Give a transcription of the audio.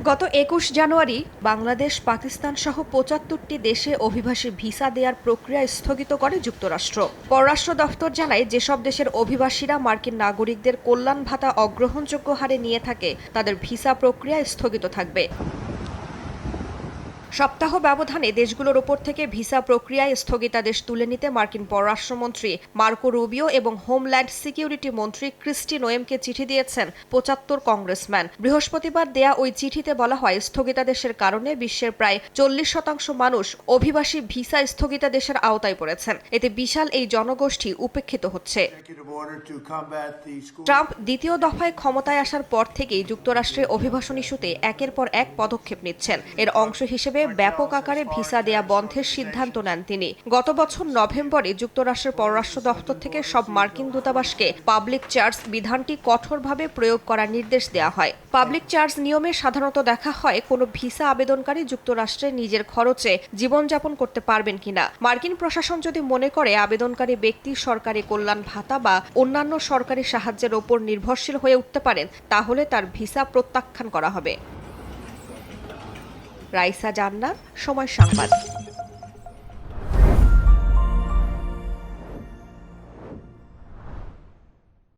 গত ২১ জানুয়ারি বাংলাদেশ, পাকিস্তান সহ ৭৫টি দেশে অভিবাসী ভিসা দেওয়ার প্রক্রিয়া স্থগিত করে যুক্তরাষ্ট্র। পররাষ্ট্র দফতর জানায়, যেসব দেশের অভিবাসীরা মার্কিন নাগরিকদের কল্যাণ ভাতা অগ্রহণযোগ্য হারে নিয়ে থাকে তাদের ভিসা প্রক্রিয়া স্থগিত থাকবে। সপ্তাহ ব্যবধানে দেশগুলোর ওপর থেকে ভিসা প্রক্রিয়ায় স্থগিতাদেশ তুলে নিতে মার্কিন পররাষ্ট্রমন্ত্রী মার্কো রুবিও এবং হোমল্যান্ড সিকিউরিটি মন্ত্রী ক্রিস্টি নোয়েমকে চিঠি দিয়েছেন ৭৫ কংগ্রেসম্যান। বৃহস্পতিবার দেয়া ওই চিঠিতে বলা হয়, স্থগিতাদেশের কারণে বিশ্বের প্রায় ৪০% মানুষ অভিবাসী ভিসা স্থগিতাদেশের আওতায় পড়েছেন। এতে বিশাল এই জনগোষ্ঠী উপেক্ষিত হচ্ছে। ট্রাম্প দ্বিতীয় দফায় ক্ষমতায় আসার পর থেকেই যুক্তরাষ্ট্রে অভিবাসন ইস্যুতে একের পর এক পদক্ষেপ নিচ্ছেন। এর অংশ হিসেবে ব্যাপক আকারে ভিসা দেয়া বন্ধের সিদ্ধান্ত নেন তিনি। গত বছর নভেম্বরে যুক্তরাষ্ট্রের পররাষ্ট্র দফতর থেকে সব মার্কিন দূতাবাসকে পাবলিক চার্জ বিধানটি কঠোরভাবে প্রয়োগ করার নির্দেশ দেওয়া হয়। পাবলিক চার্জ নিয়মে সাধারণত দেখা হয় কোনো ভিসা আবেদনকারী যুক্তরাষ্ট্রে নিজের খরচে জীবনযাপন করতে পারবেন কিনা। মার্কিন প্রশাসন যদি মনে করে আবেদনকারী ব্যক্তি সরকারি কল্যাণ ভাতা বা অন্যান্য সরকারি সাহায্যের ওপর নির্ভরশীল হয়ে উঠতে পারেন, তাহলে তার ভিসা প্রত্যাখ্যান করা হবে। রাইসা জান্নাত, সময় সংবাদ।